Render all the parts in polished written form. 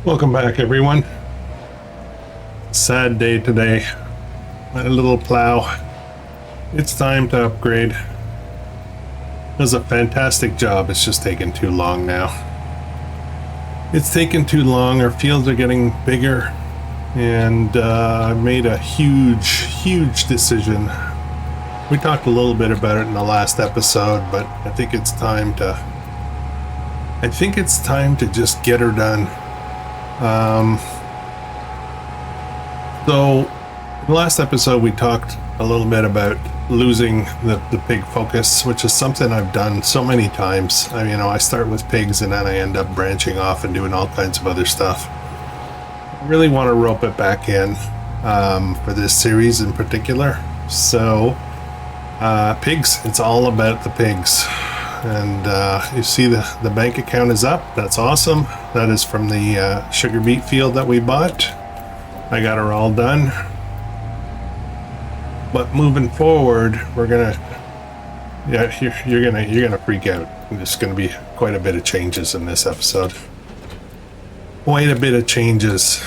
Welcome back, everyone. Sad day today. My little plow. It's time to upgrade. Does a fantastic job. It's just taking too long now. It's taken too long. Our fields are getting bigger, and I made a huge decision. We talked a little bit about it in the last episode, but I think it's time to just get her done. So in the last episode we talked a little bit about losing the pig focus, which is something I've done so many times. I start with pigs and then I end up branching off and doing all kinds of other stuff. I really want to rope it back in for this series in particular. So pigs, it's all about the pigs. And you see the bank account is up. That's awesome. That is from the sugar beet field that we bought. I got her all done. But moving forward, we're gonna, you're gonna freak out. There's gonna be quite a bit of changes in this episode. Quite a bit of changes.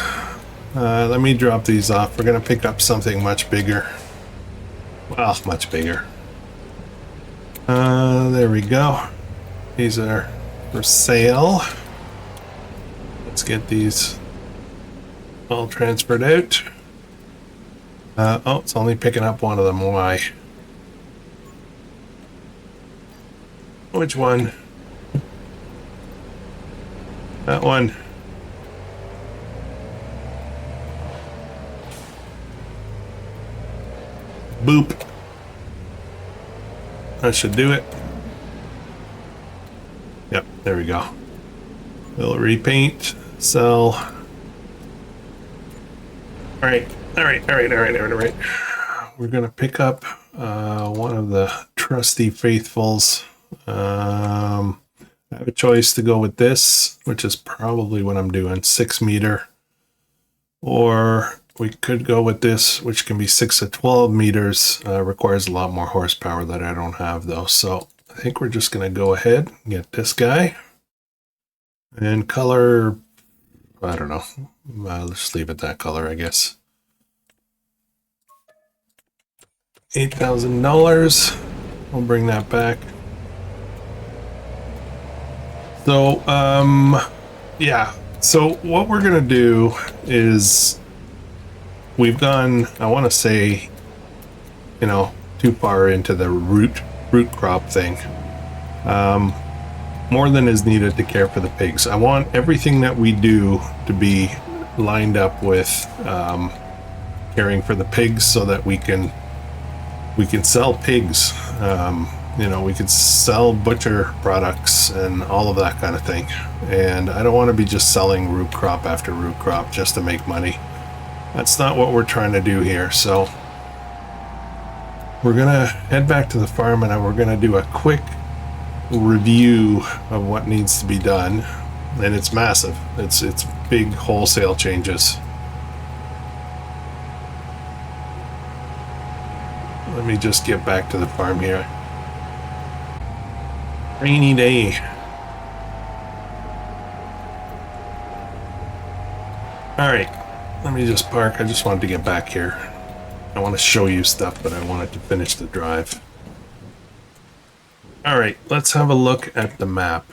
Let me drop these off. We're gonna pick up something much bigger. Well, much bigger. There we go. These are for sale. Let's get these all transferred out. Oh, it's only picking up one of them. Why? Which one? That one. Boop. That should do it. Yep, there we go. We'll repaint, sell. All right. We're gonna pick up one of the trusty faithfuls. I have a choice to go with this, which is probably what I'm doing, 6 meter, or we could go with this, which can be 6 to 12 meters. Requires a lot more horsepower that I don't have though. So I think we're just going to go ahead and get this guy. And color, I don't know. Let's leave it that color, I guess. $8,000. We'll bring that back. So, yeah. So what we're going to do is we've gone, I want to say, too far into the root crop thing. More than is needed to care for the pigs. I want everything that we do to be lined up with caring for the pigs so that we can sell pigs. We could sell butcher products and all of that kind of thing. And I don't want to be just selling root crop after root crop just to make money. That's not what we're trying to do here. So we're gonna head back to the farm and we're gonna do a quick review of what needs to be done. And it's massive. It's big wholesale changes. Let me just get back to the farm here. Rainy day. All right. Let me just park. I just wanted to get back here. I want to show you stuff, but I wanted to finish the drive. All right, let's have a look at the map.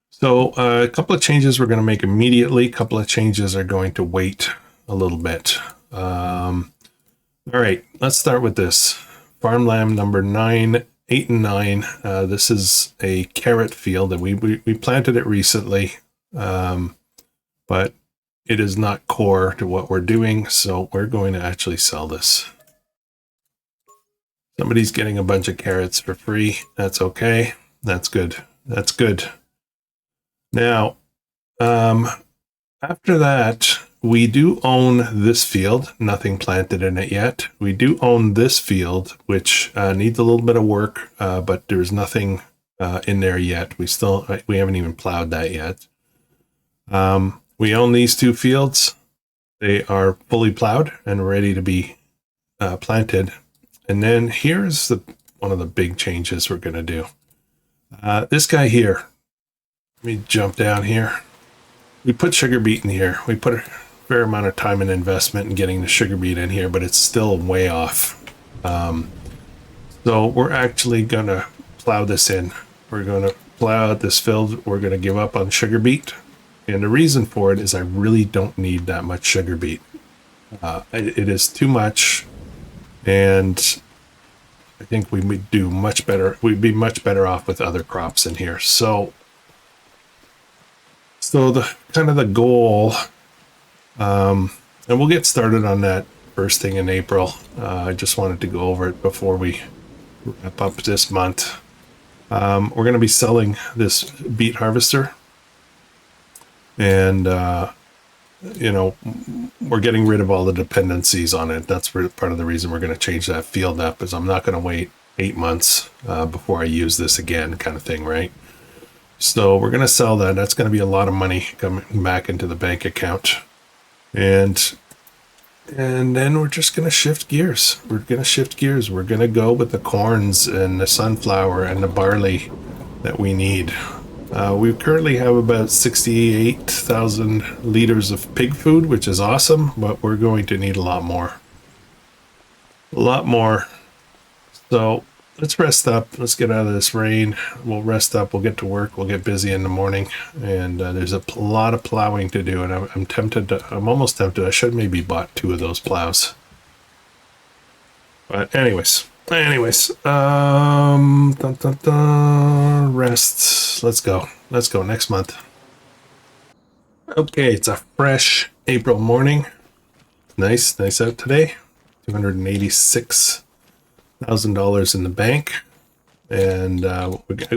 So a couple of changes we're going to make immediately. A couple of changes are going to wait a little bit. All right, let's start with this. Farmland number 9, 8, and 9. This is a carrot field that we planted it recently. But it is not core to what we're doing, so we're going to actually sell this. Somebody's getting a bunch of carrots for free. That's okay. That's good. That's good. Now, after that, we do own this field. Nothing planted in it yet. We do own this field, which needs a little bit of work, but there's nothing in there yet. We haven't even plowed that yet. We own these two fields. They are fully plowed and ready to be planted. And then here's one of the big changes we're going to do. This guy here, Let me jump down here. We put sugar beet in here. We put a fair amount of time and investment in getting the sugar beet in here, but it's still way off. So we're actually gonna plow this in. We're gonna plow out this field. We're gonna give up on sugar beet. And the reason for it is I really don't need that much sugar beet. It is too much, and I think we would do much better. We'd be much better off with other crops in here. So the kind of the goal, and we'll get started on that first thing in April. I just wanted to go over it before we wrap up this month. We're going to be selling this beet harvester, and you know, we're getting rid of all the dependencies on it. That's part of the reason we're going to change that field up, is I'm not going to wait 8 months before I use this again, kind of thing, right? So we're going to sell that. That's going to be a lot of money coming back into the bank account. And then we're just going to shift gears. We're going to go with the corns and the sunflower and the barley that we need. We currently have about 68,000 liters of pig food, which is awesome, but we're going to need a lot more. So let's rest up. Let's get out of this rain. We'll rest up. We'll get to work. We'll get busy in the morning. And there's a lot of plowing to do. And I'm almost tempted. I should maybe bought 2 of those plows. But anyways, rest. Let's go next month. Okay, it's a fresh April morning. Nice out today. $286,000 in the bank, and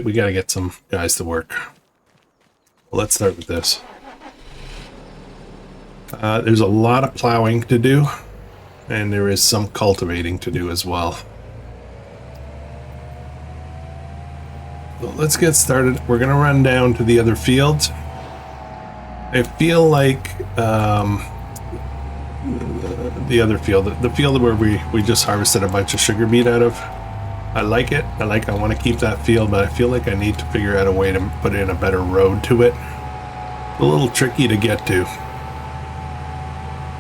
we got to get some guys to work. Well, let's start with this. There's a lot of plowing to do, and there is some cultivating to do as well. So let's get started. We're gonna run down to the other fields. I feel like the other field, the field where we just harvested a bunch of sugar beet out of, I like it. I want to keep that field, but I feel like I need to figure out a way to put in a better road to it. It's a little tricky to get to.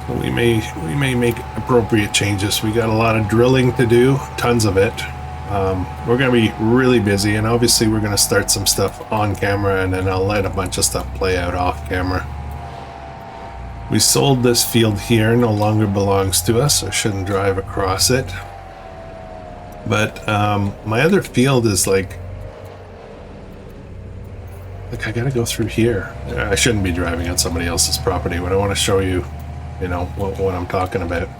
So we may make appropriate changes. We got a lot of drilling to do, tons of it. We're going to be really busy, and obviously we're going to start some stuff on camera, and then I'll let a bunch of stuff play out off camera. We sold this field here, no longer belongs to us. I shouldn't drive across it. But my other field is like I gotta go through here. I shouldn't be driving on somebody else's property, but I want to show you, what I'm talking about.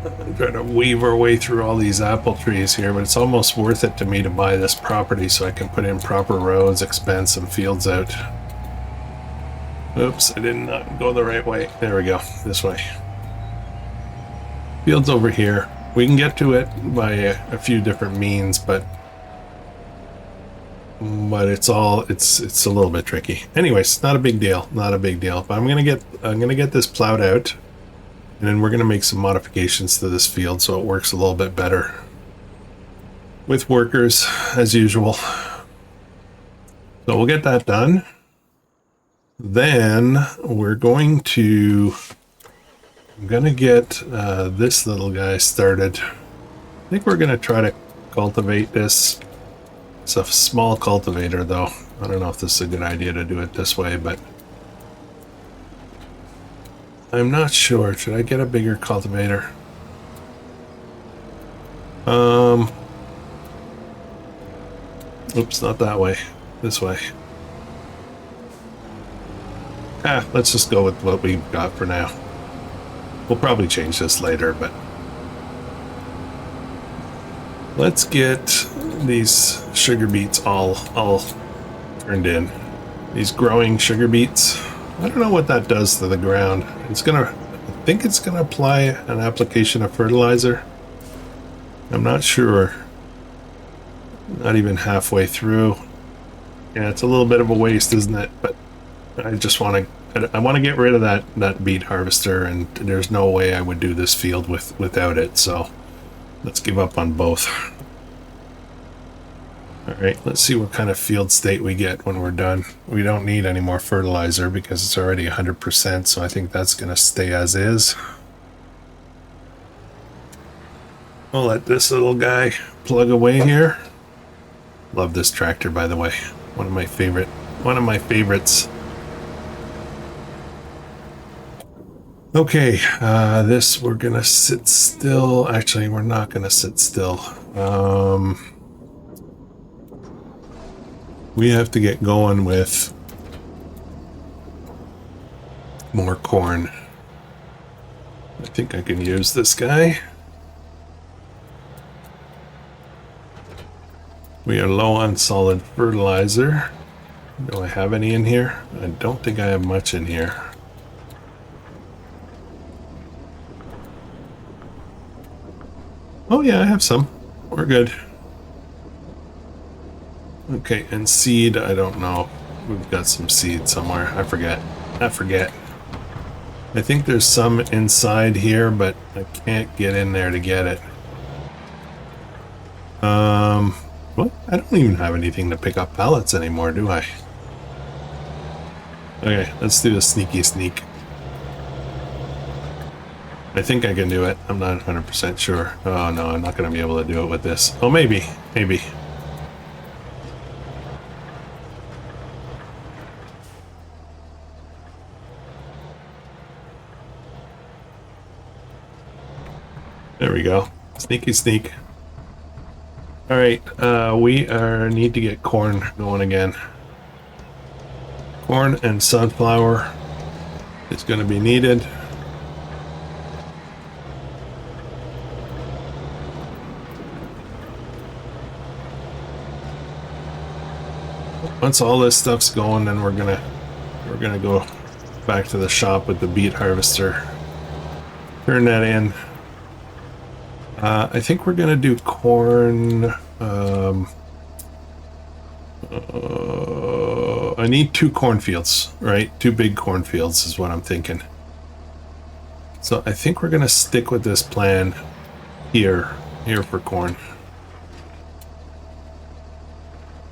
I'm trying to weave our way through all these apple trees here, but it's almost worth it to me to buy this property so I can put in proper roads, expand some fields out. Oops, I did not go the right way. There we go, this way. Field's over here. We can get to it by a few different means, but it's a little bit tricky. Anyways, not a big deal. But I'm gonna get this plowed out, and then we're gonna make some modifications to this field so it works a little bit better with workers as usual. So we'll get that done. Then we're going to, I'm gonna get this little guy started. I think we're gonna try to cultivate this. It's a small cultivator though. I don't know if this is a good idea to do it this way, but I'm not sure. Should I get a bigger cultivator? Oops, not that way. This way. Let's just go with what we've got for now. We'll probably change this later, but let's get these sugar beets all turned in. These growing sugar beets. I don't know what that does to the ground. I think it's gonna apply an application of fertilizer. I'm not sure. Not even halfway through. Yeah, it's a little bit of a waste, isn't it? But I want to get rid of that beet harvester, and there's no way I would do this field without it. So let's give up on both. All right, let's see what kind of field state we get when we're done. We don't need any more fertilizer because it's already 100%, so I think that's going to stay as is. We'll let this little guy plug away here. Love this tractor, by the way. One of my favorites. Okay, this we're gonna sit still. Actually, we're not gonna sit still. We have to get going with more corn. I think I can use this guy. We are low on solid fertilizer. Do I have any in here? I don't think I have much in here. Oh yeah, I have some. We're good. Okay, and seed, I don't know. We've got some seed somewhere. I forget. I think there's some inside here, but I can't get in there to get it. What? I don't even have anything to pick up pallets anymore, do I? Okay, let's do a sneaky sneak. I think I can do it. I'm not 100% sure. Oh no, I'm not going to be able to do it with this. Oh, maybe. There we go. Sneaky sneak. All right, we need to get corn going again. Corn and sunflower is going to be needed. Once all this stuff's going, then we're gonna go back to the shop with the beet harvester. Turn that in. I think we're gonna do corn. I need 2 cornfields, right? 2 big cornfields is what I'm thinking. So I think we're gonna stick with this plan here for corn.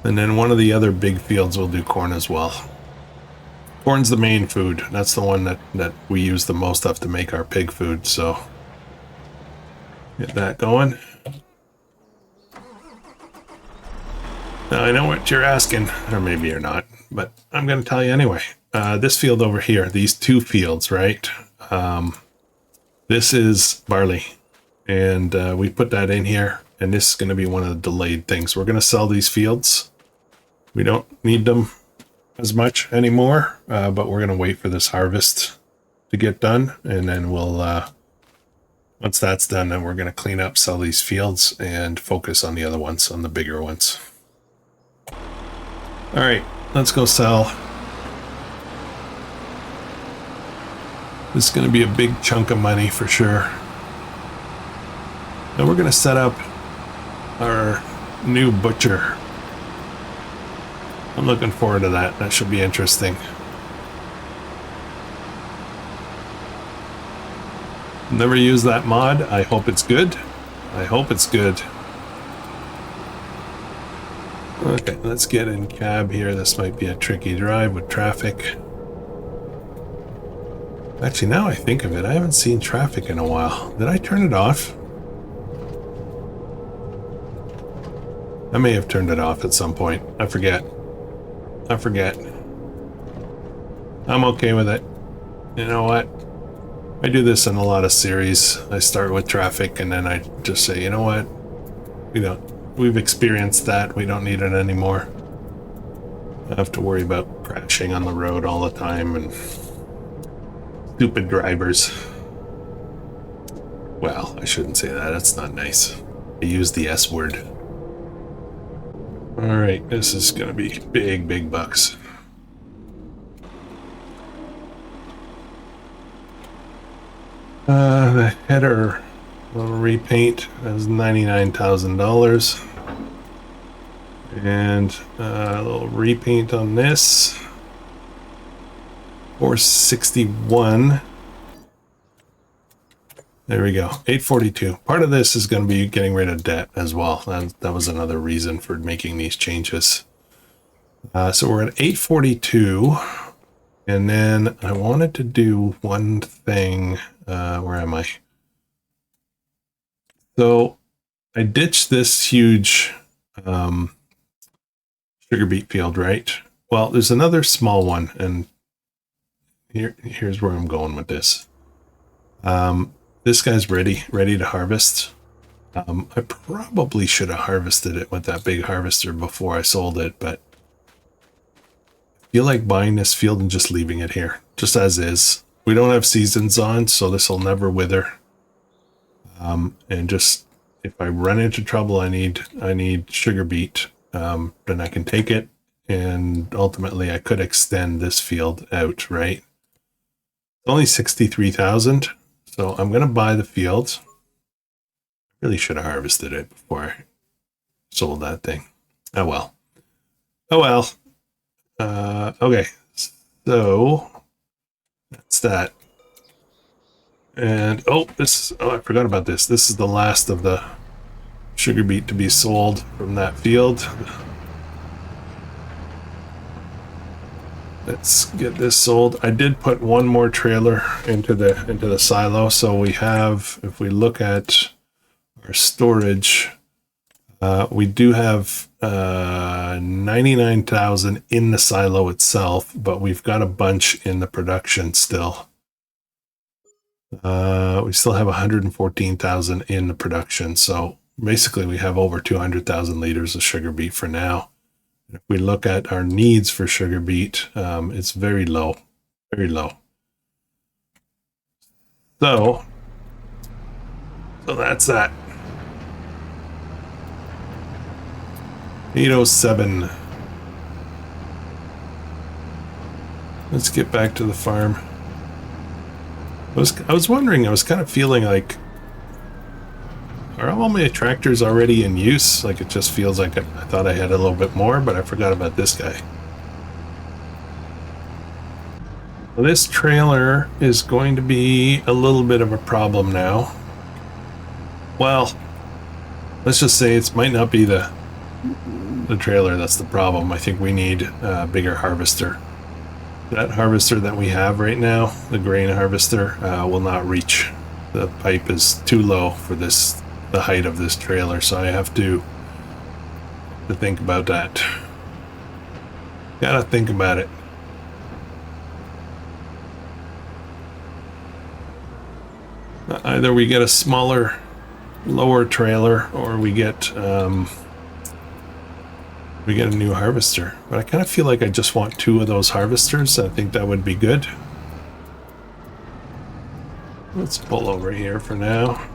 And then one of the other big fields will do corn as well. Corn's the main food. That's the one that we use the most of to make our pig food, so get that going. Now I know what you're asking, or maybe you're not, but I'm going to tell you anyway. This field over here, these 2 fields, right? This is barley, and we put that in here, and this is going to be one of the delayed things. We're going to sell these fields. We don't need them as much anymore, but we're going to wait for this harvest to get done, and then we'll, once that's done, then we're going to clean up, sell these fields, and focus on the other ones, on the bigger ones. All right, let's go sell. This is going to be a big chunk of money for sure. And we're going to set up our new butcher. I'm looking forward to that. That should be interesting. Never used that mod. I hope it's good. Okay, let's get in cab here. This might be a tricky drive with traffic. Actually, now I think of it, I haven't seen traffic in a while. Did I turn it off? I may have turned it off at some point. I forget. I'm okay with it. You know what? I do this in a lot of series. I start with traffic and then I just say, you know what? We've experienced that. We don't need it anymore. I have to worry about crashing on the road all the time and stupid drivers. Well, I shouldn't say that. That's not nice. I use the S word. All right, this is gonna be big bucks. The header little repaint is $99,000, and a little repaint on this for $61, There we go. 842. Part of this is going to be getting rid of debt as well. That was another reason for making these changes. So we're at 842. And then I wanted to do one thing. Where am I? So I ditched this huge sugar beet field, right? Well, there's another small one, and here's where I'm going with this. This guy's ready to harvest. I probably should have harvested it with that big harvester before I sold it, but I feel like buying this field and just leaving it here, just as is. We don't have seasons on, so this will never wither. And just, if I run into trouble, I need sugar beet, then I can take it, and ultimately I could extend this field out, right? It's only 63,000, so I'm going to buy the field. Really should have harvested it before I sold that thing. Oh well. Oh well. Okay, so that's that. And I forgot about this. This is the last of the sugar beet to be sold from that field. Let's get this sold. I did put one more trailer into the silo, so we have, if we look at our storage, we do have 99,000 in the silo itself, but we've got a bunch in the production still. We still have 114,000 in the production, so basically we have over 200,000 liters of sugar beet for now. If we look at our needs for sugar beet, it's very low, very low. So that's that. 807. Let's get back to the farm. I was wondering, I was kind of feeling like, are all my tractors already in use? Like, it just feels like I thought I had a little bit more, but I forgot about this guy. Well, this trailer is going to be a little bit of a problem now. Well, let's just say it might not be the trailer that's the problem. I think we need a bigger harvester. That harvester that we have right now, the grain harvester, will not reach. The pipe is too low for the height of this trailer, so I have to think about that. Gotta think about it. Either we get a smaller, lower trailer, or we get a new harvester. But I kind of feel like I just want two of those harvesters. I think that would be good. Let's pull over here for now.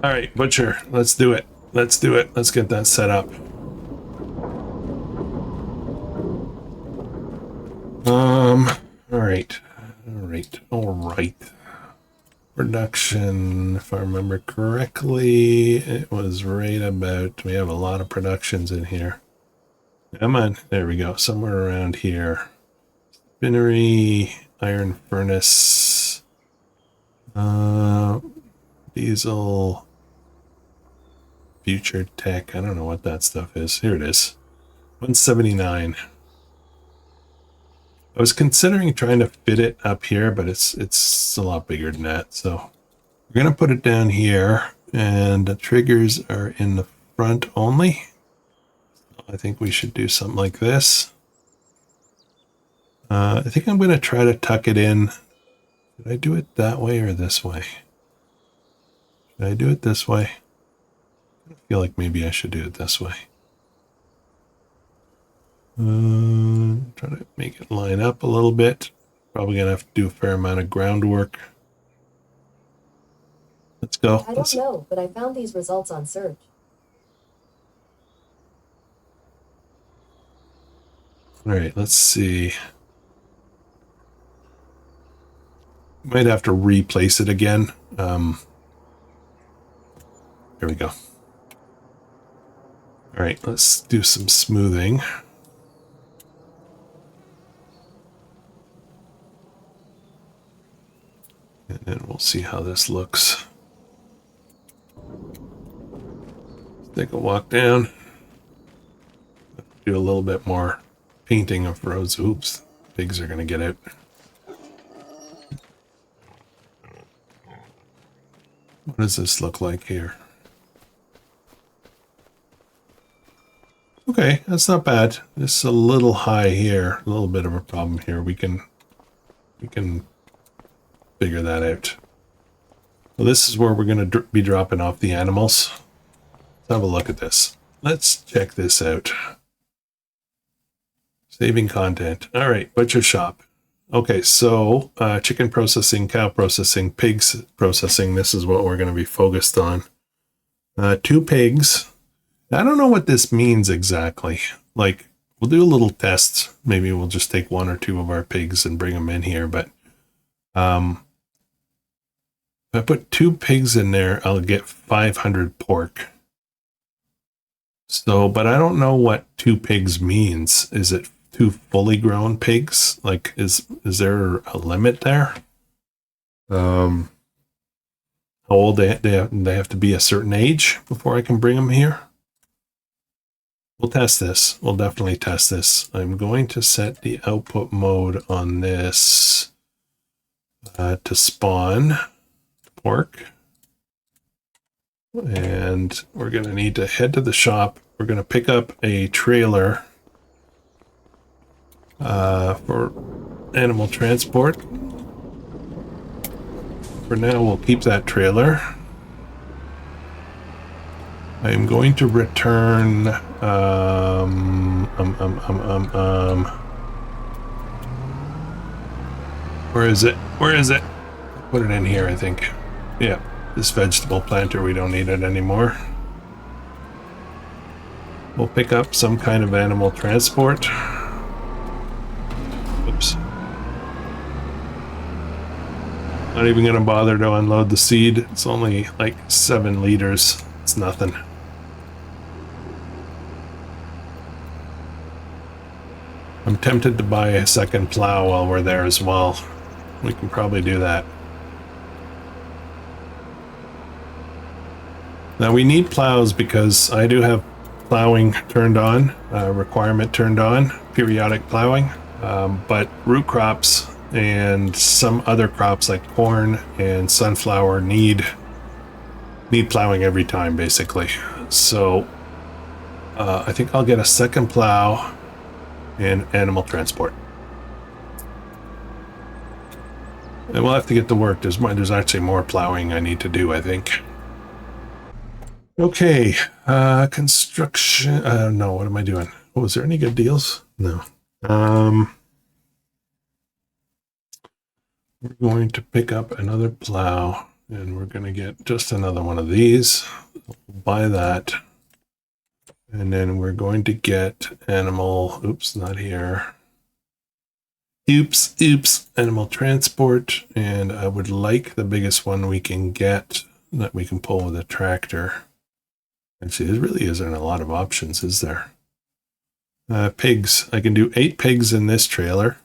All right, Butcher, let's do it. Let's do it. Let's get that set up. All right. Production, if I remember correctly, it was right about, we have a lot of productions in here. Come on, there we go, somewhere around here. Spinnery, iron furnace, diesel, future tech, I don't know what that stuff is. Here it is, 179. I was considering trying to fit it up here, but it's a lot bigger than that. So we're going to put it down here, and the triggers are in the front only. I think we should do something like this. I think I'm going to try to tuck it in. Should I do it that way or this way? Should I do it this way? I feel like maybe I should do it this way. Try to make it line up a little bit. Probably gonna have to do a fair amount of groundwork. Let's go. I don't know, but I found these results on search. All right, let's see. Might have to replace it again. Here we go. All right, let's do some smoothing. And then we'll see how this looks. Take a walk down. Do a little bit more painting of roads. Oops, pigs are going to get out. What does this look like here? Okay, that's not bad. It's a little high here. A little bit of a problem here. We can figure that out. Well, this is where we're going to be dropping off the animals. Let's have a look at this. Let's check this out. Saving content. All right, butcher shop. Okay, so chicken processing, cow processing, pigs processing. This is what we're going to be focused on. 2 pigs. I don't know what this means exactly. Like, we'll do a little test. Maybe we'll just take 1 or 2 of our pigs and bring them in here. But if I put 2 pigs in there, I'll get 500 pork. So, but I don't know what 2 pigs means. Is it 2 fully grown pigs? Like, is there a limit there? How old they have to be a certain age before I can bring them here? We'll test this. We'll definitely test this. I'm going to set the output mode on this to spawn pork. And we're going to need to head to the shop. We're going to pick up a trailer for animal transport. For now, we'll keep that trailer. I am going to return where is it? Where is it? Put it in here, I think. Yeah, this vegetable planter, we don't need it anymore. We'll pick up some kind of animal transport. Oops. Not even gonna bother to unload the seed. It's only like 7 liters. It's nothing. I'm tempted to buy a second plow while we're there as well. We can probably do that. Now we need plows because I do have plowing turned on, requirement turned on, periodic plowing, but root crops and some other crops like corn and sunflower need plowing every time basically. So I think I'll get a second plow and animal transport. And we'll have to get to work. There's actually more plowing I need to do, I think. Okay, construction. No, what am I doing? Oh, was there any good deals? No. We're going to pick up another plow and we're going to get just another one of these. We'll buy that. And then we're going to get animal, oops, not here. Oops, animal transport. And I would like the biggest one we can get that we can pull with a tractor. Actually, there really isn't a lot of options, is there? Pigs. I can do 8 pigs in this trailer.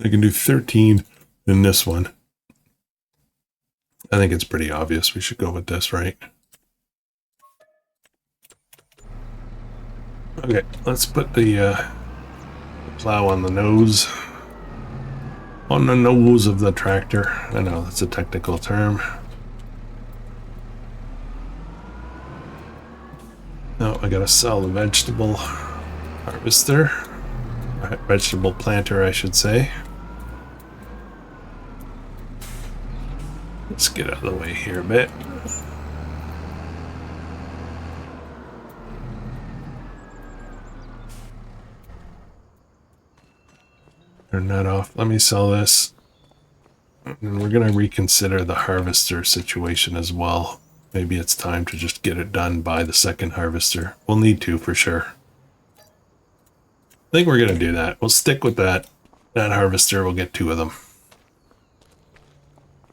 I can do 13 in this one. I think it's pretty obvious. We should go with this, right? Okay, let's put the plow on the nose. On the nose of the tractor. I know that's a technical term. No, I gotta sell the vegetable harvester. Vegetable planter, I should say. Let's get out of the way here a bit. Turn that off. Let me sell this. And we're going to reconsider the harvester situation as well. Maybe it's time to just get it done by the second harvester. We'll need to for sure. I think we're going to do that. We'll stick with that harvester. We'll get 2 of them.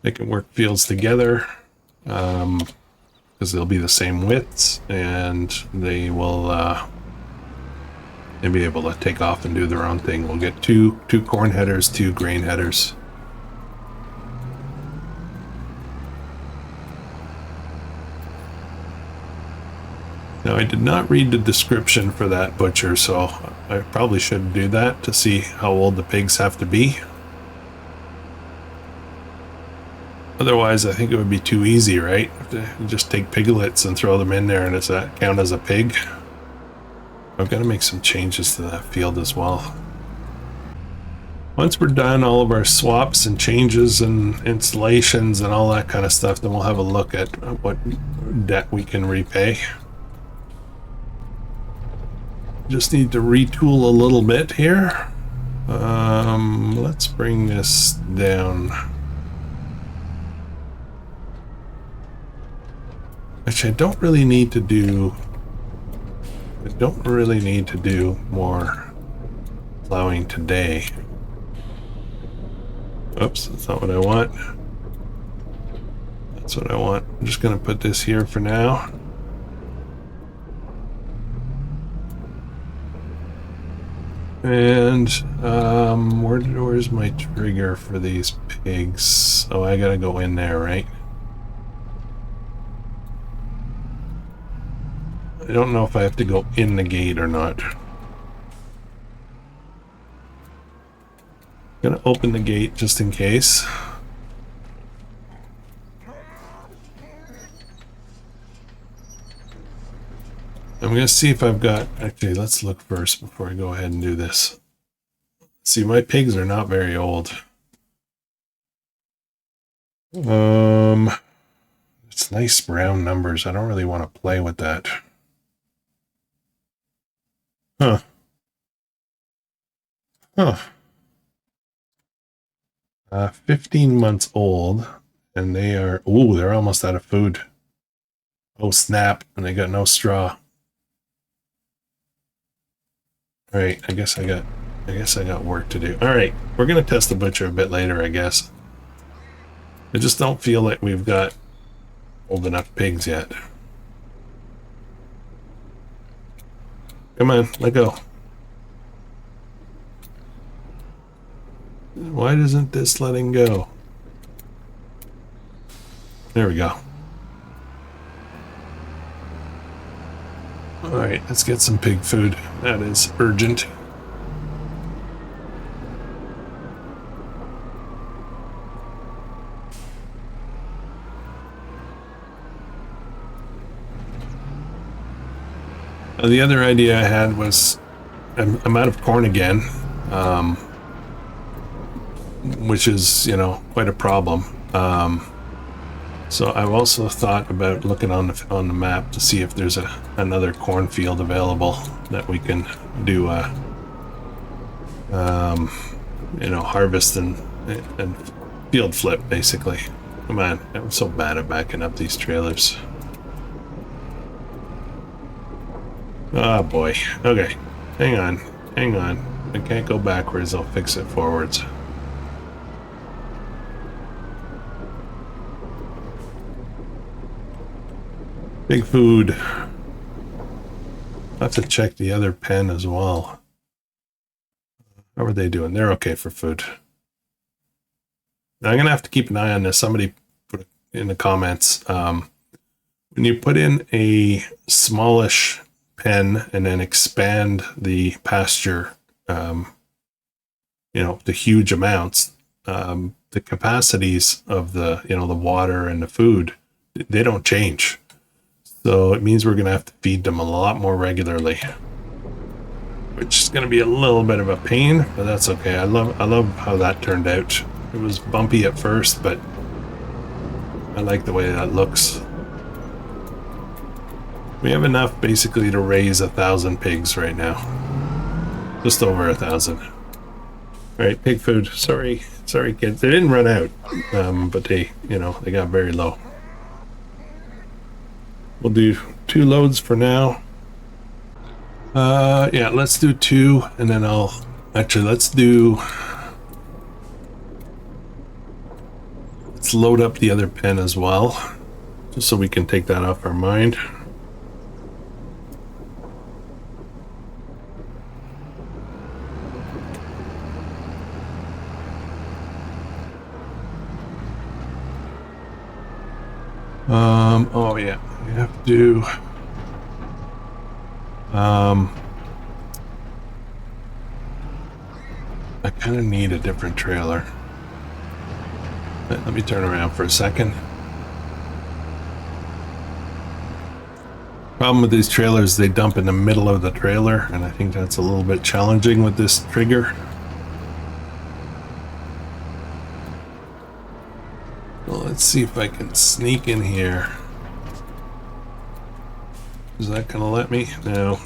They can work fields together because they'll be the same widths and they will be able to take off and do their own thing. We'll get two corn headers, 2 grain headers. Now, I did not read the description for that butcher, so I probably should do that to see how old the pigs have to be. Otherwise, I think it would be too easy, right? You just take piglets and throw them in there, and does that count as a pig? I've got to make some changes to that field as well. Once we're done all of our swaps and changes and installations and all that kind of stuff, then we'll have a look at what debt we can repay. Just need to retool a little bit here. Let's bring this down. Which I don't really need to do. I don't really need to do more plowing today. Oops, that's not what I want. That's what I want. I'm just going to put this here for now. And where's my trigger for these pigs? Oh, I gotta go in there, right? I don't know if I have to go in the gate or not. Gonna open the gate just in case. I'm gonna see if I've got, actually let's look first before I go ahead and do this. See, my pigs are not very old. It's nice brown numbers. I don't really want to play with that. Huh. 15 months old, and they are, ooh, they're almost out of food. Oh snap, and they got no straw. All right, I guess I got work to do. All right, we're gonna test the butcher a bit later, I guess. I just don't feel like we've got old enough pigs yet. Come on, let go. Why isn't this letting go? There we go. All right, let's get some pig food. That is urgent. The other idea I had was, I'm out of corn again, which is, you know, quite a problem. So I've also thought about looking on the map to see if there's another cornfield available that we can do you know, harvest and field flip basically. Come on, I'm so bad at backing up these trailers. Oh boy. Okay. Hang on. I can't go backwards, I'll fix it forwards. Big food. I'll have to check the other pen as well. How are they doing? They're okay for food. Now I'm gonna have to keep an eye on this. Somebody put it in the comments. When you put in a smallish pen and then expand the pasture, you know, to huge amounts, the capacities of the, you know, the water and the food, they don't change. So it means we're going to have to feed them a lot more regularly, which is going to be a little bit of a pain, but that's okay. I love how that turned out. It was bumpy at first, but I like the way that looks. We have enough basically to raise 1,000 pigs right now. Just over 1,000. All right, pig food. Sorry kids. They didn't run out, but they, you know, they got very low. We'll do 2 loads for now. Yeah, let's do 2, and then let's load up the other pen as well, just so we can take that off our mind. Oh yeah, we have to do I kind of need a different trailer. Let me turn around for a second. Problem with these trailers, they dump in the middle of the trailer, and I think that's a little bit challenging with this trigger. Well, let's see if I can sneak in here. Is that gonna let me? No.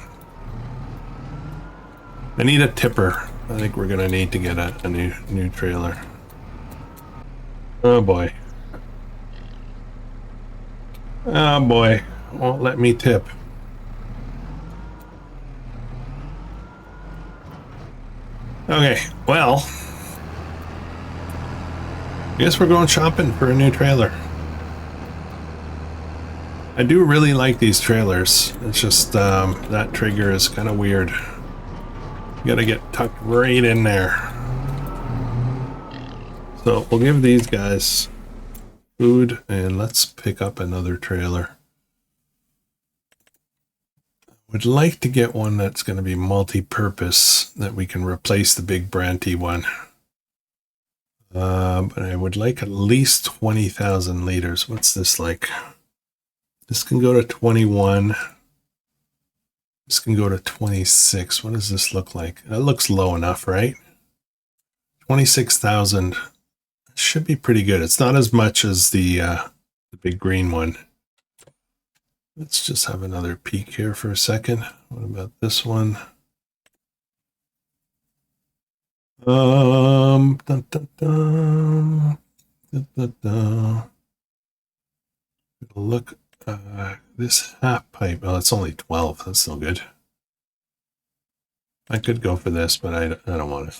I need a tipper. I think we're gonna need to get a new trailer. Oh boy. Oh boy. Won't let me tip. Okay, well, I guess we're going shopping for a new trailer. I do really like these trailers. It's just that trigger is kind of weird. You gotta get tucked right in there. So we'll give these guys food and let's pick up another trailer. Would like to get one that's going to be multi-purpose, that we can replace the big Branty one. But I would like at least 20,000 liters. What's this like? This can go to 21. This can go to 26. What does this look like? That looks low enough, right? 26,000 should be pretty good. It's not as much as the big green one. Let's just have another peek here for a second. What about this one? Dun, dun, dun. Dun, dun, dun. Look, this half pipe. Oh, it's only 12. That's still good. I could go for this, but I don't want to.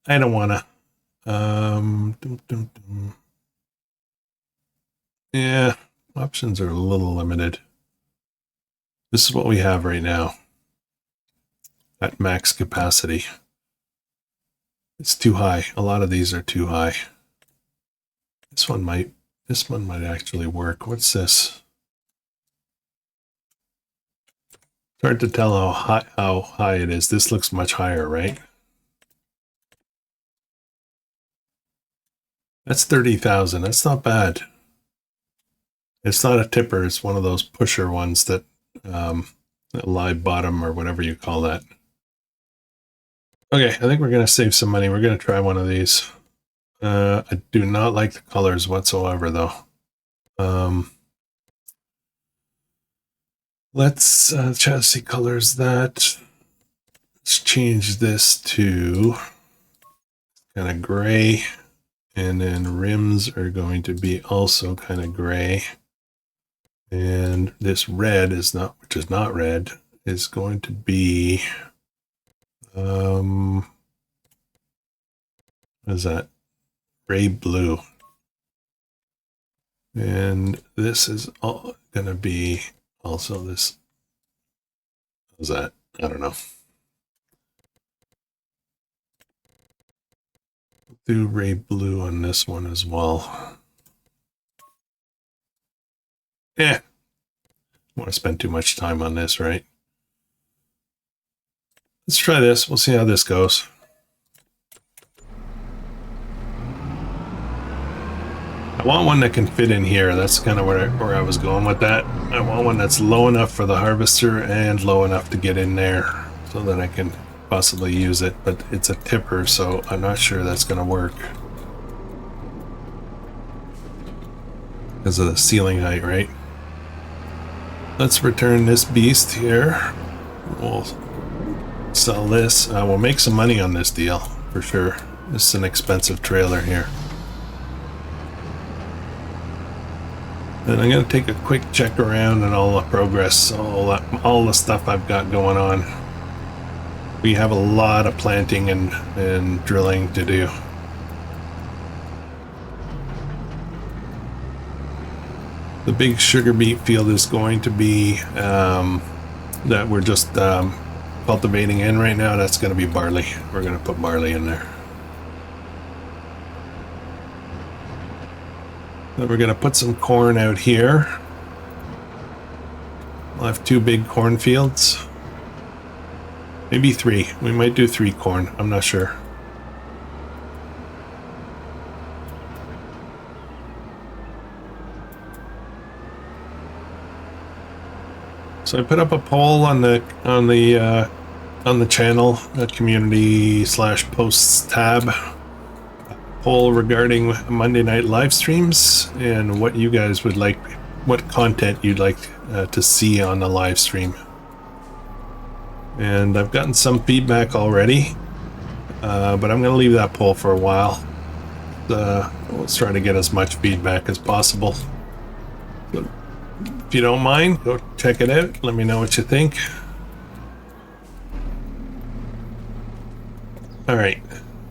I don't want to. Dum, dum, dum. Yeah. Options are a little limited. This is what we have right now at max capacity. It's too high. A lot of these are too high. This one might actually work. What's this? It's hard to tell how high it is. This looks much higher, right? That's 30,000. That's not bad. It's not a tipper. It's one of those pusher ones that live bottom or whatever you call that. Okay, I think we're going to save some money. We're going to try one of these. I do not like the colors whatsoever, though. Let's chassis colors that. Let's change this to kind of gray. And then rims are going to be also kind of gray. And this red is not, which is not red, is going to be, what is that? Gray blue. And this is all going to be also this, what is that? I don't know. Do ray blue on this one as well. Yeah, I want to spend too much time on this, right? Let's try this. We'll see how this goes. I want one that can fit in here. That's kind of where I was going with that. I want one that's low enough for the harvester and low enough to get in there so that I can possibly use it, but it's a tipper, so I'm not sure that's going to work because of the ceiling height, right? Let's return this beast here. We'll sell this. We'll make some money on this deal for sure. This is an expensive trailer here. And I'm going to take a quick check around and all the progress, all the stuff I've got going on. We have a lot of planting and drilling to do. The big sugar beet field is going to be that we're just cultivating in right now. That's going to be barley. We're going to put barley in there. Then we're going to put some corn out here. We'll have two big cornfields. Maybe 3. We might do 3 corn. I'm not sure. So I put up a poll on the channel, community/posts tab, poll regarding Monday night live streams and what you guys would like, what content you'd like to see on the live stream. And I've gotten some feedback already, but I'm going to leave that poll for a while. Let's try to get as much feedback as possible. So, if you don't mind, go check it out. Let me know what you think. All right,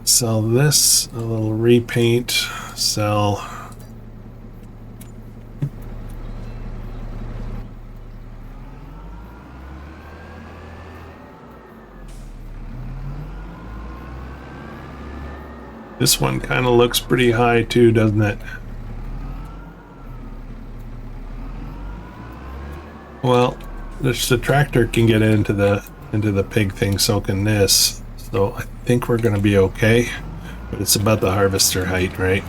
sell this, a little repaint, sell. This one kind of looks pretty high too, doesn't it? Well, the tractor can get into the pig thing, so can this. So I think we're going to be okay. But it's about the harvester height, right?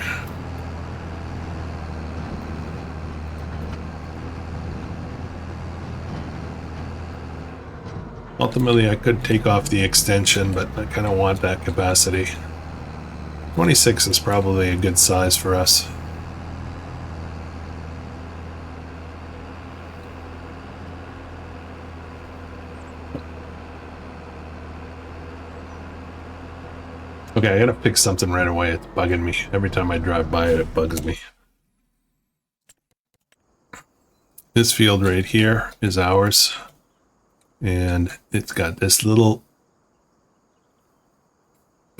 Ultimately, I could take off the extension, but I kind of want that capacity. 26 is probably a good size for us. Okay, I gotta fix something right away. It's bugging me. Every time I drive by it, it bugs me. This field right here is ours. And it's got this little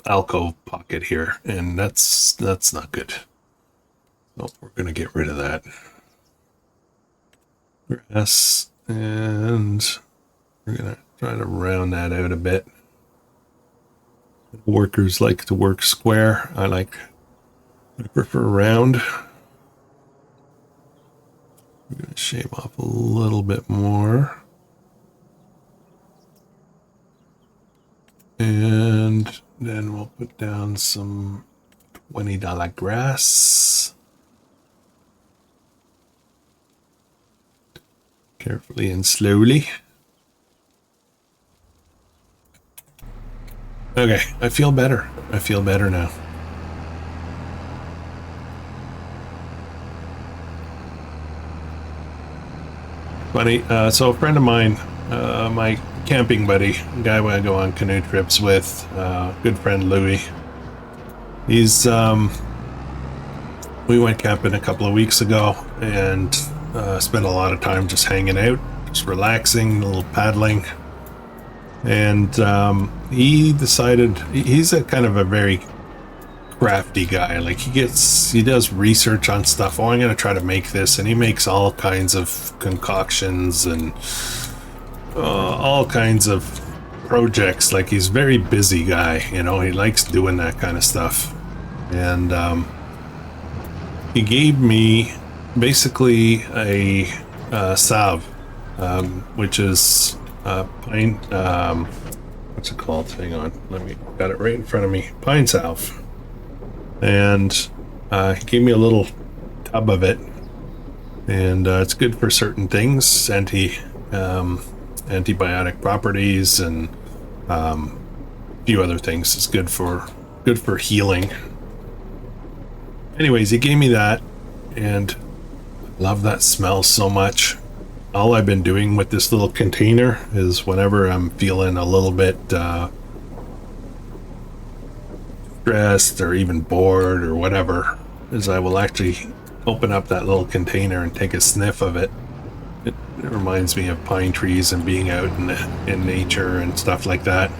alcove pocket here, and that's not good. So we're gonna get rid of that. Grass, and we're gonna try to round that out a bit. Workers like to work square. I prefer round. We're gonna shave off a little bit more. And then we'll put down some $20 grass. Carefully and slowly. Okay, I feel better. I feel better now. Funny, so a friend of mine, my camping buddy, a guy I go on canoe trips with, good friend Louis. He's, we went camping a couple of weeks ago and spent a lot of time just hanging out, just relaxing, a little paddling. And he decided, he's a kind of a very crafty guy. Like he does research on stuff. Oh, I'm going to try to make this. And he makes all kinds of concoctions and all kinds of projects. Like he's a very busy guy, you know, he likes doing that kind of stuff. And he gave me basically a salve, which is pine, what's it called? Hang on, got it right in front of me. Pine salve. And he gave me a little tub of it, and it's good for certain things, antibiotic properties, and a few other things. It's good for healing. Anyways, he gave me that, and I love that smell so much. All I've been doing with this little container is whenever I'm feeling a little bit stressed or even bored or whatever, is I will actually open up that little container and take a sniff of it. It reminds me of pine trees and being out in nature and stuff like that.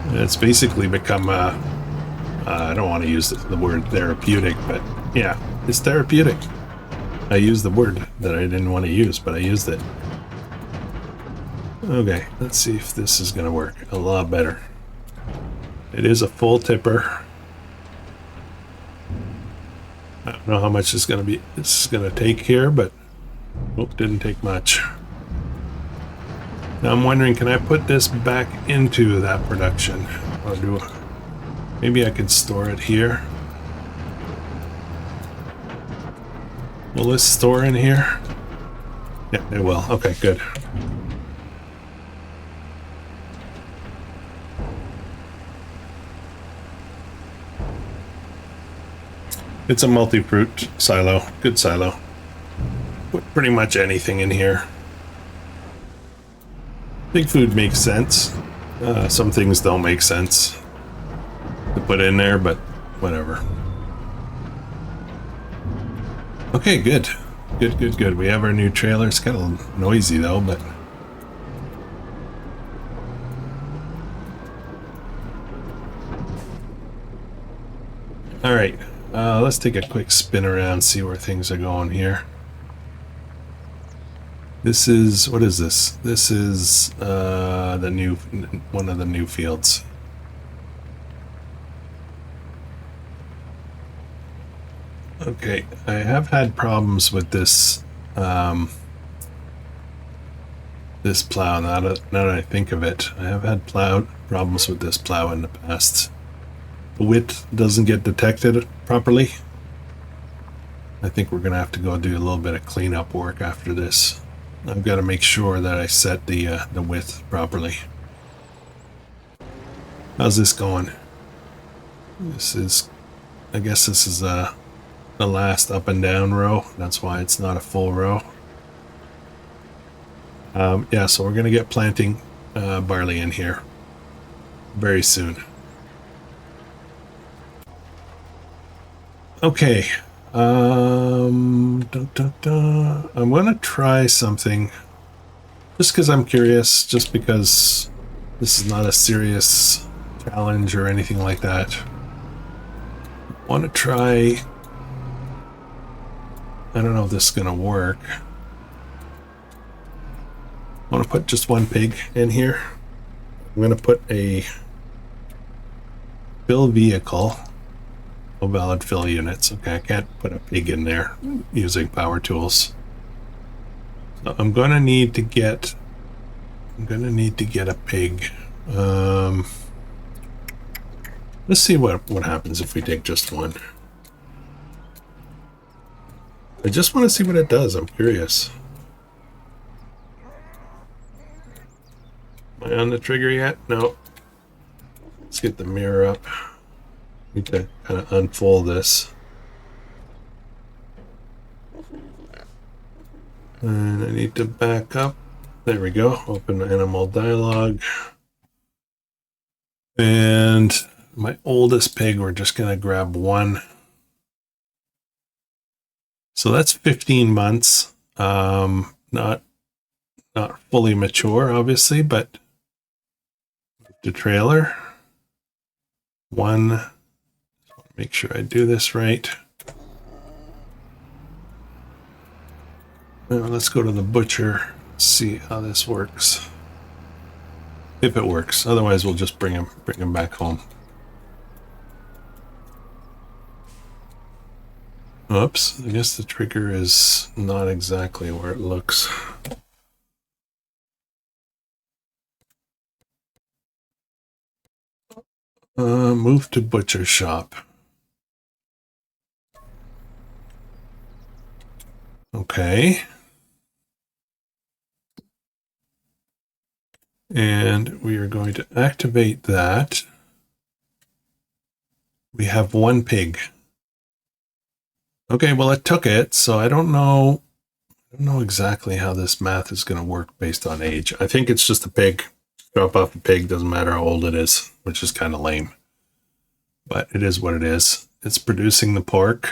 And it's basically become I don't want to use the word therapeutic, but yeah, it's therapeutic. I used the word that I didn't want to use, but I used it. Okay, let's see if this is going to work a lot better. It is a full tipper. I don't know how much this is going to take here, but didn't take much. Now I'm wondering, can I put this back into that production? Or do maybe I could store it here? Will this store in here? Yeah, it will. Okay, good. It's a multi-fruit silo. Good silo. Put pretty much anything in here. Big food makes sense. Some things don't make sense to put in there, but whatever. Okay, good. Good. We have our new trailer. It's kind of noisy though, but... Alright, let's take a quick spin around, see where things are going here. This is... what is this? This is the new... one of the new fields. Okay, I have had problems with this this plow now that I think of it. I have had problems with this plow in the past. The width doesn't get detected properly. I think we're gonna have to go do a little bit of cleanup work after this. I've got to make sure that I set the width properly. How's this going? This is, I guess this is the last up and down row. That's why it's not a full row. Yeah, so we're gonna get planting barley in here very soon. Okay. I'm gonna try something just because I'm curious, just because this is not a serious challenge or anything like that. I want to try... I don't know if this is gonna work. I want to put just one pig in here. I'm gonna put a fill vehicle. No valid fill units. Okay, I can't put a pig in there using power tools. So I'm gonna need to get a pig. Let's see what happens if we take just one. I just want to see what it does. I'm curious. Am I on the trigger yet? No. Let's get the mirror up. Need to kind of unfold this. And I need to back up. There we go. Open animal dialog. And my oldest pig, we're just going to grab one. So that's 15 months. Not fully mature, obviously, but the trailer. One. Make sure I do this right. Now let's go to the butcher, see how this works. If it works, otherwise we'll just bring him back home. Oops, I guess the trigger is not exactly where it looks. Move to butcher shop. Okay. And we are going to activate that. We have one pig. Okay, well it took it, so I don't know exactly how this math is going to work based on age. I think it's just a pig. Drop off a pig, doesn't matter how old it is, which is kind of lame. But it is what it is. It's producing the pork.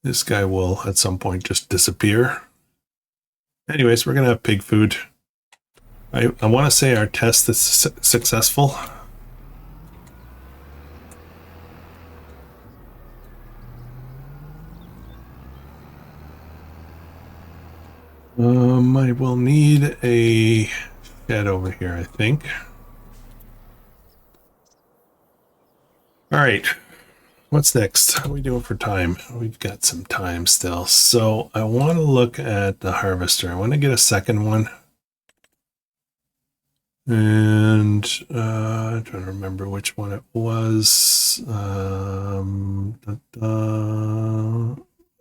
This guy will at some point just disappear. Anyways, we're going to have pig food. I want to say our test is successful. I will need a shed over here, I think. All right. what's next? How are we doing for time? We've got some time still. So I want to look at the harvester. I want to get a second one. And I'm trying to remember which one it was.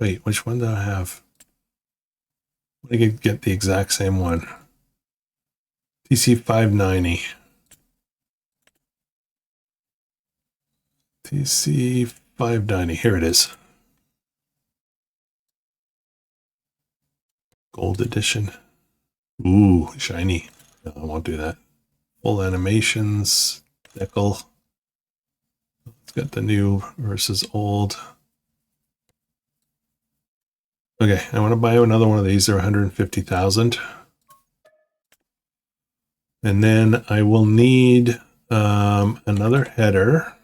Wait, which one do I have? I could get the exact same one. TC590. TC590. Here it is. Gold edition. Ooh, shiny. No, I won't do that. Full animations. Decal. It's got the new versus old. Okay, I want to buy another one of these. They're 150,000. And then I will need another header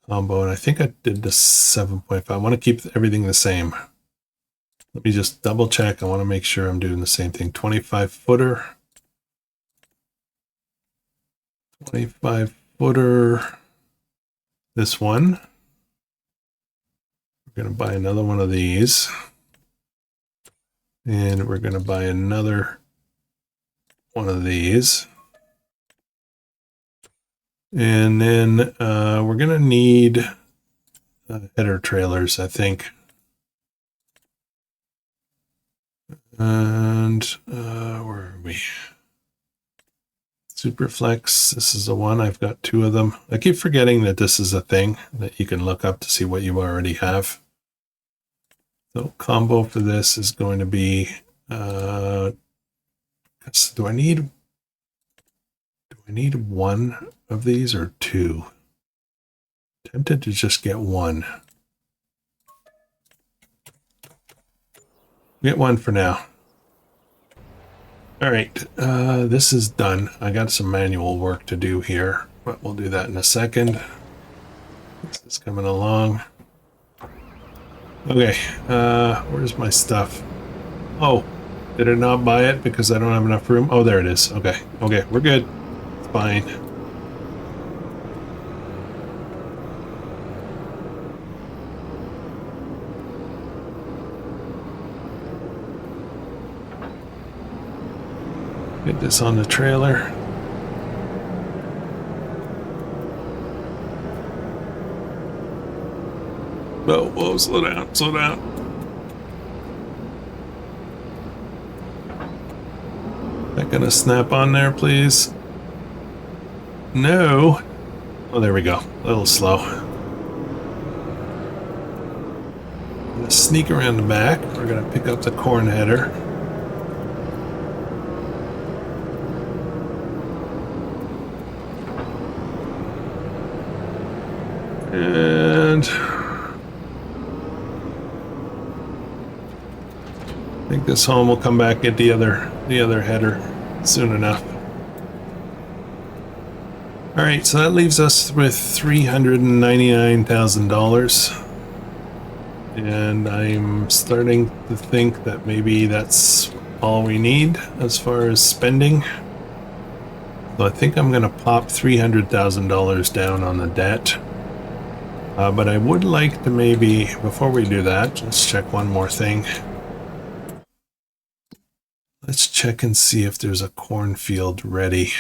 combo. And I think I did the 7.5. I want to keep everything the same. Let me just double check. I want to make sure I'm doing the same thing. 25 footer. 25 footer. This one. We're going to buy another one of these. And we're going to buy another one of these. And then we're going to need header trailers, I think. And where are we? Superflex. This is the one. I've got two of them. I keep forgetting that this is a thing that you can look up to see what you already have. So combo for this is going to be, do I need one of these or two? Tempted to just get one. Get one for now. All right, this is done. I got some manual work to do here, but we'll do that in a second. This is coming along. Okay, where's my stuff? Oh, did I not buy it because I don't have enough room? Oh, there it is. Okay, okay, we're good. It's fine. Get this on the trailer. Whoa, whoa, slow down, slow down. That gonna snap on there, please? No. Oh, there we go. A little slow. I'm gonna sneak around the back. We're gonna pick up the corn header. And take this home. We'll come back, get the other header soon enough. All right, so that leaves us with $399,000, and I'm starting to think that maybe that's all we need as far as spending. So I think I'm going to pop $300,000 down on the debt. But I would like to maybe, before we do that, let's check one more thing. Let's check and see if there's a cornfield ready.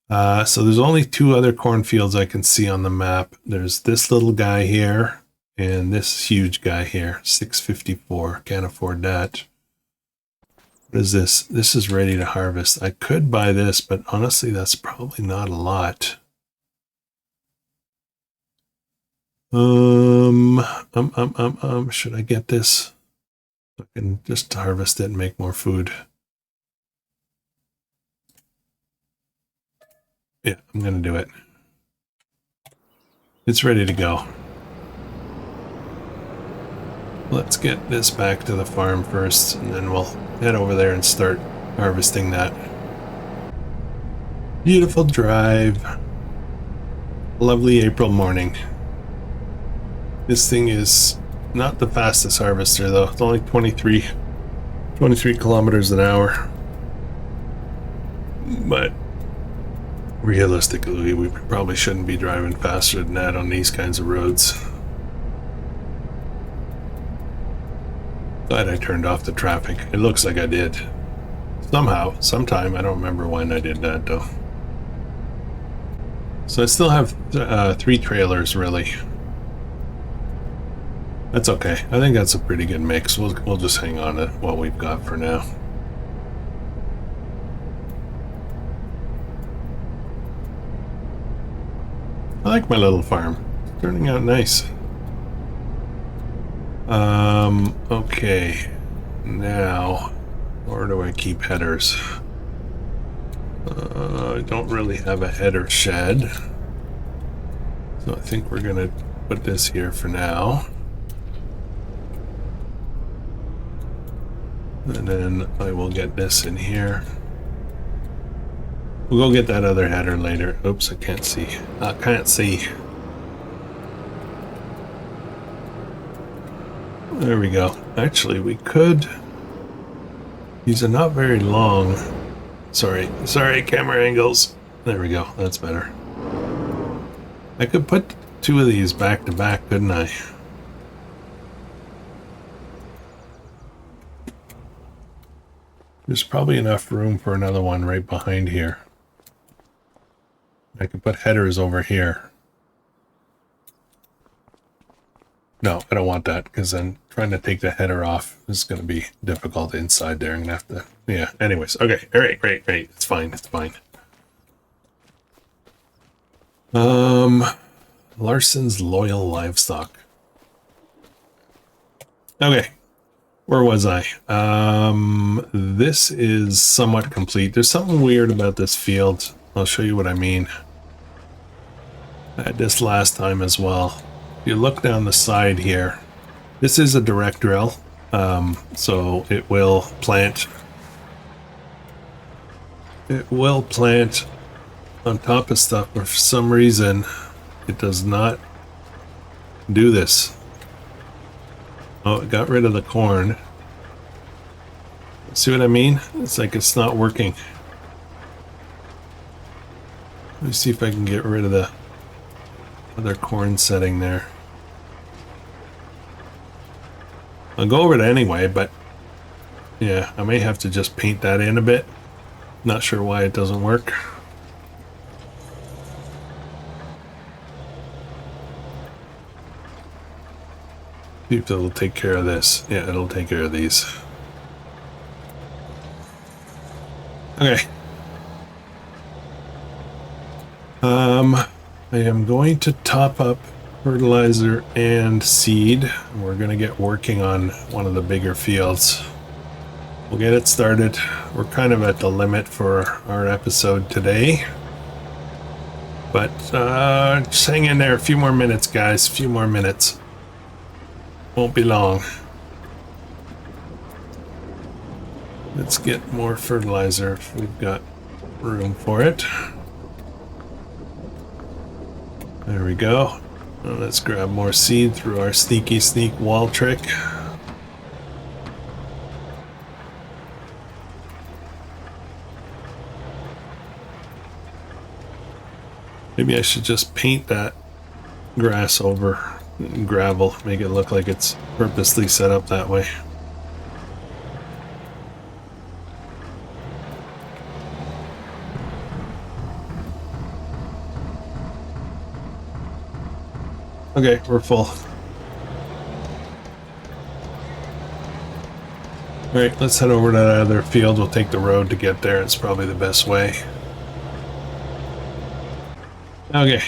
So there's only two other cornfields I can see on the map. There's this little guy here and this huge guy here, 654. Can't afford that. What is this? This is ready to harvest. I could buy this, but honestly, that's probably not a lot. Should I get this? I can just harvest it and make more food. Yeah, I'm gonna do it. It's ready to go. Let's get this back to the farm first, and then we'll head over there and start harvesting that. Beautiful drive. Lovely April morning. This thing is not the fastest harvester though. It's only 23 kilometers an hour. But realistically, we probably shouldn't be driving faster than that on these kinds of roads. Glad I turned off the traffic. It looks like I did. Somehow, sometime, I don't remember when I did that though. So I still have 3 trailers really. That's okay. I think that's a pretty good mix. We'll just hang on to what we've got for now. I like my little farm. It's turning out nice. Okay. Now, where do I keep headers? I don't really have a header shed. So I think we're gonna put this here for now. And then I will get this in here. We'll go get that other header later. Oops, I can't see. I can't see. There we go. Actually, we could... These are not very long. Sorry, camera angles. There we go. That's better. I could put 2 of these back to back, couldn't I? There's probably enough room for another one right behind here. I could put headers over here. No, I don't want that, because then trying to take the header off is going to be difficult inside there. I'm going to have to... Yeah, anyways. Okay, all right, great. It's fine, it's fine. Larson's Loyal Livestock. Okay, where was I? This is somewhat complete. There's something weird about this field. I'll show you what I mean. I had this last time as well. If you look down the side here, this is a direct drill, so it will plant. It will plant on top of stuff, but for some reason, it does not do this. Oh, it got rid of the corn. See what I mean? It's like it's not working. Let me see if I can get rid of the other corn setting there. I'll go over it anyway, but yeah, I may have to just paint that in a bit. Not sure why it doesn't work. See if it'll take care of this. Yeah, it'll take care of these. Okay. I am going to top up fertilizer and seed. We're going to get working on one of the bigger fields. We'll get it started. We're kind of at the limit for our episode today. But just hang in there a few more minutes, guys. A few more minutes. Won't be long. Let's get more fertilizer if we've got room for it. There we go. Now let's grab more seed through our sneaky sneak wall trick. Maybe I should just paint that grass over gravel, make it look like it's purposely set up that way. Okay, we're full. Alright, let's head over to that other field. We'll take the road to get there. It's probably the best way. Okay,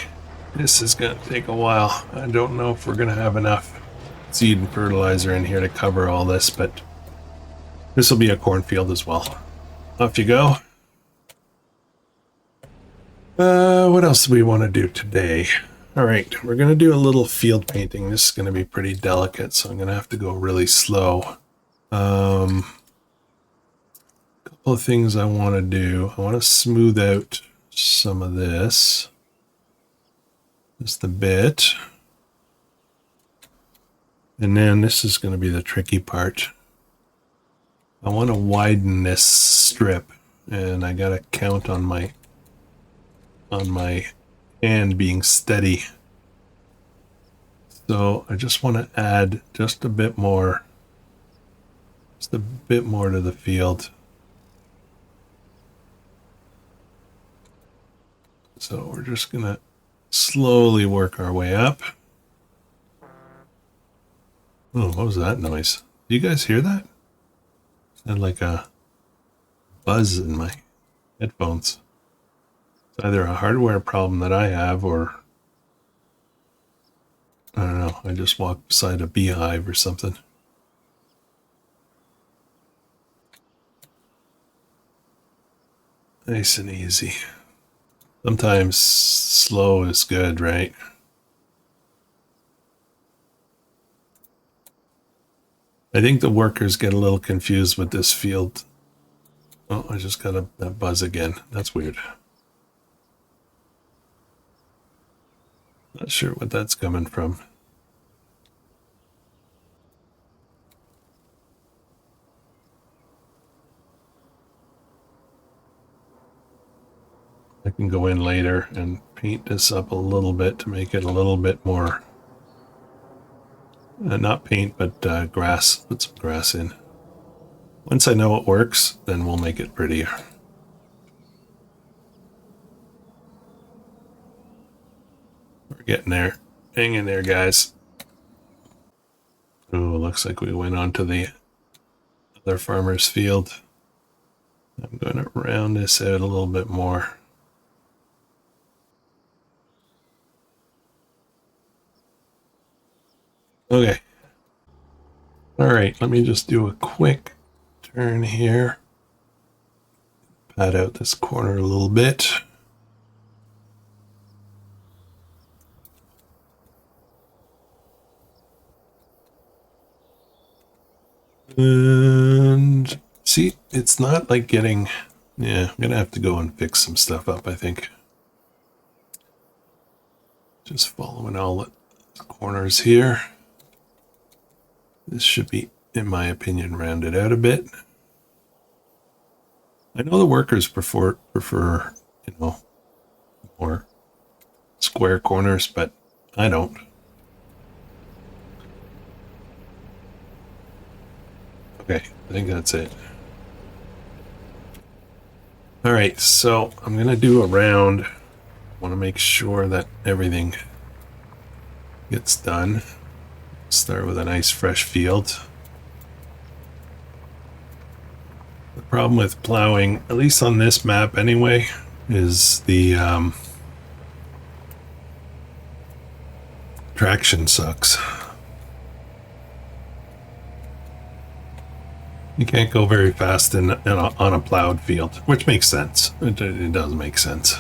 this is going to take a while. I don't know if we're going to have enough seed and fertilizer in here to cover all this, but this will be a cornfield as well. Off you go. What else do we want to do today? Alright, we're going to do a little field painting. This is going to be pretty delicate, so I'm going to have to go really slow. A couple of things I want to do. I want to smooth out some of this. Just a bit. And then this is going to be the tricky part. I want to widen this strip, and I got to count on my on my hand being steady. So I just want to add just a bit more to the field. So we're just gonna slowly work our way up. Oh, what was that noise? Do you guys hear that? Sounded like a buzz in my headphones. It's either a hardware problem that I have, or I don't know, I just walked beside a beehive or something. Nice and easy. Sometimes slow is good, right? I think the workers get a little confused with this field. Oh, I just got that buzz again. That's weird. Not sure what that's coming from. I can go in later and paint this up a little bit to make it a little bit more, not paint, but grass. Put some grass in. Once I know it works, then we'll make it prettier. We're getting there. Hang in there, guys. Oh, looks like we went on to the other farmer's field. I'm going to round this out a little bit more. Okay. All right, let me just do a quick turn here. Pat out this corner a little bit. And see, it's not like getting, yeah, I'm gonna have to go and fix some stuff up, I think. Just following all the corners here. This should be, in my opinion, rounded out a bit. I know the workers prefer, you know, more square corners, but I don't. Okay, I think that's it. All right, so I'm gonna do a round. I want to make sure that everything gets done. Start with a nice fresh field. The problem with plowing, at least on this map anyway, is the traction sucks. You can't go very fast on a plowed field, which makes sense. It does make sense.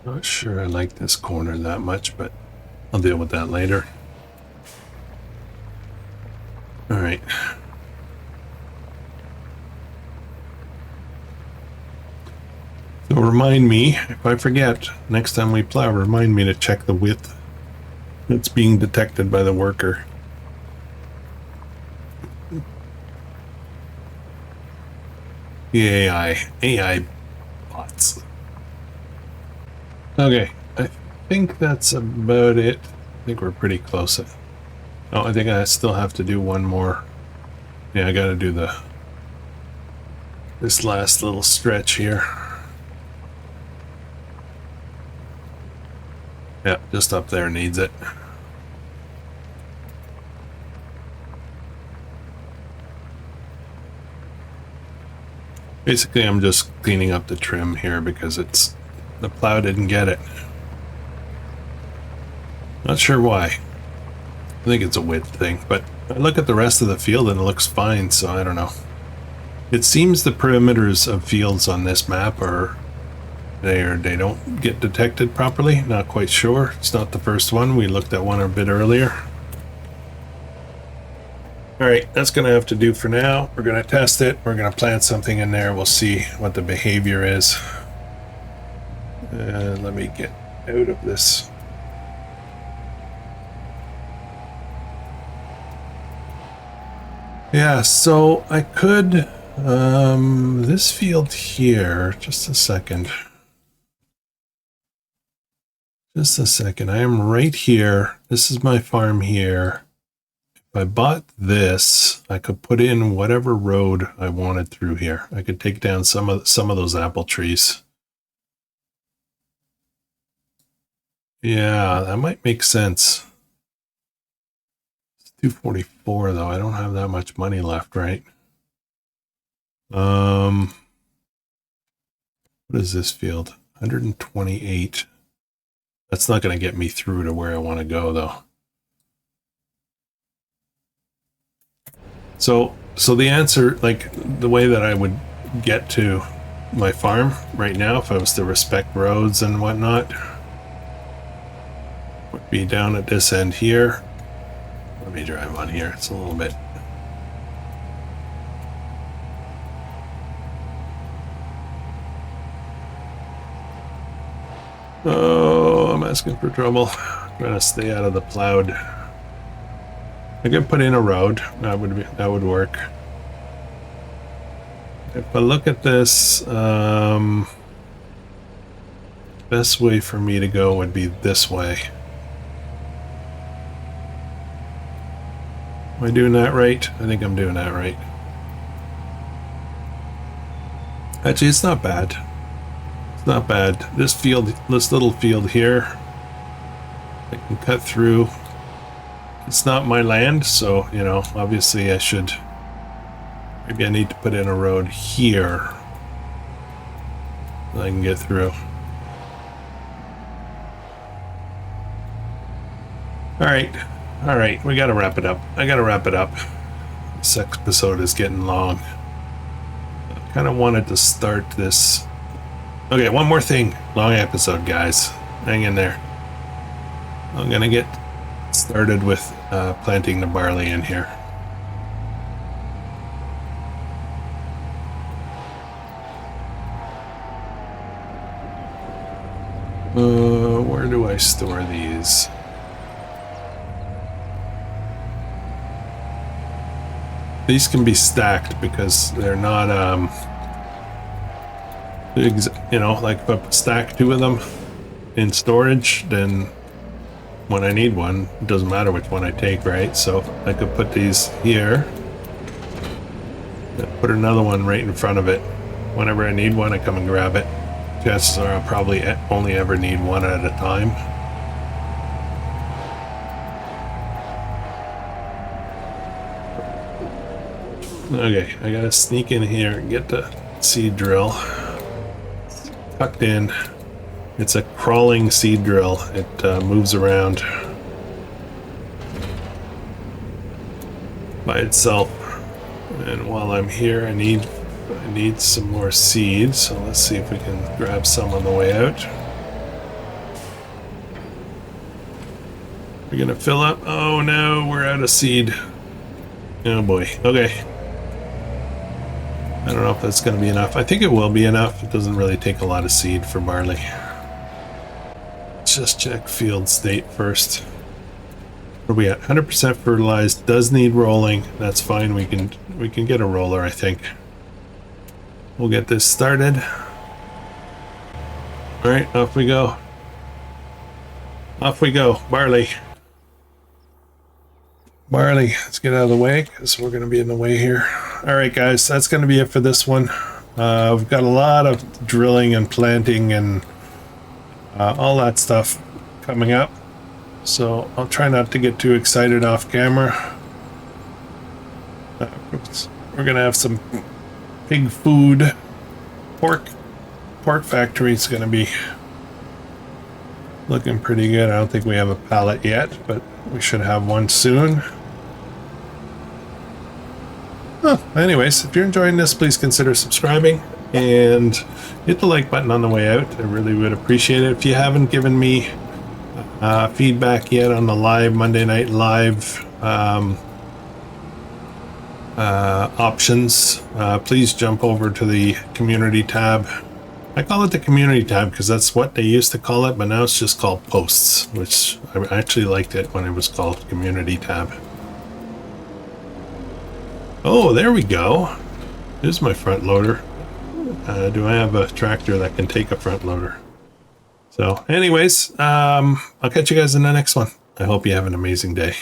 Not sure I like this corner that much, but I'll deal with that later. All right. So remind me, if I forget, next time we plow, remind me to check the width that's being detected by the worker. The AI bots. Okay, I think that's about it. I think we're pretty close. Oh, I think I still have to do one more. Yeah, I gotta do this last little stretch here. Yeah, just up there needs it. Basically, I'm just cleaning up the trim here because the plow didn't get it. Not sure why. I think it's a width thing, but I look at the rest of the field and it looks fine, so I don't know. It seems the perimeters of fields on this map they don't get detected properly. Not quite sure. It's not the first one. We looked at one a bit earlier. All right, that's gonna have to do for now. We're gonna test it. We're gonna plant something in there. We'll see what the behavior is. Let me get out of this. Yeah, so I could, this field here, just a second. Just a second. I am right here. This is my farm here. If I bought this, I could put in whatever road I wanted through here. I could take down some of those apple trees. Yeah, that might make sense. It's 244 though. I don't have that much money left, right? What is this field? 128. That's not going to get me through to where I want to go though. So the answer, like the way that I would get to my farm right now, if I was to respect roads and whatnot, would be down at this end here. Let me drive on here. It's a little bit. Oh, I'm asking for trouble. Trying to stay out of the plowed. I could put in a road. That would work. If I look at this, best way for me to go would be this way. Am I doing that right? I think I'm doing that right. Actually, it's not bad. It's not bad. This little field here, I can cut through. It's not my land, so, you know, obviously maybe I need to put in a road here so I can get through. All right, we gotta wrap it up. I gotta wrap it up. This episode is getting long. I kind of wanted to start this. Okay, one more thing. Long episode, guys. Hang in there. I'm gonna get started with planting the barley in here. Where do I store these? These can be stacked because they're not, you know, like if I stack 2 of them in storage, then when I need one, it doesn't matter which one I take, right? So I could put these here, put another one right in front of it. Whenever I need one, I come and grab it. Chances are I'll probably only ever need one at a time. Okay, I gotta sneak in here and get the seed drill. It's tucked in. It's a crawling seed drill. It moves around by itself. And while I'm here, I need some more seed. So let's see if we can grab some on the way out. We're gonna fill up. Oh no, we're out of seed. Oh boy. Okay. I don't know if that's going to be enough. I think it will be enough. It doesn't really take a lot of seed for barley. Let's just check field state first. What are we at? 100% fertilized. Does need rolling. That's fine. We can get a roller, I think. We'll get this started. All right, off we go. Off we go. Barley. Barley, let's get out of the way because we're going to be in the way here. All right, guys, that's going to be it for this one. We've got a lot of drilling and planting and all that stuff coming up. So I'll try not to get too excited off camera. We're going to have some pig food. Pork factory is going to be looking pretty good. I don't think we have a pallet yet, but we should have one soon. Oh, anyways, if you're enjoying this, please consider subscribing and hit the like button on the way out. I really would appreciate it. If you haven't given me feedback yet on the live Monday Night Live options, please jump over to the community tab. I call it the community tab because that's what they used to call it, but now it's just called posts, which I actually liked it when it was called community tab. Oh, there we go. Here's my front loader. Do I have a tractor that can take a front loader? So anyways, I'll catch you guys in the next one. I hope you have an amazing day.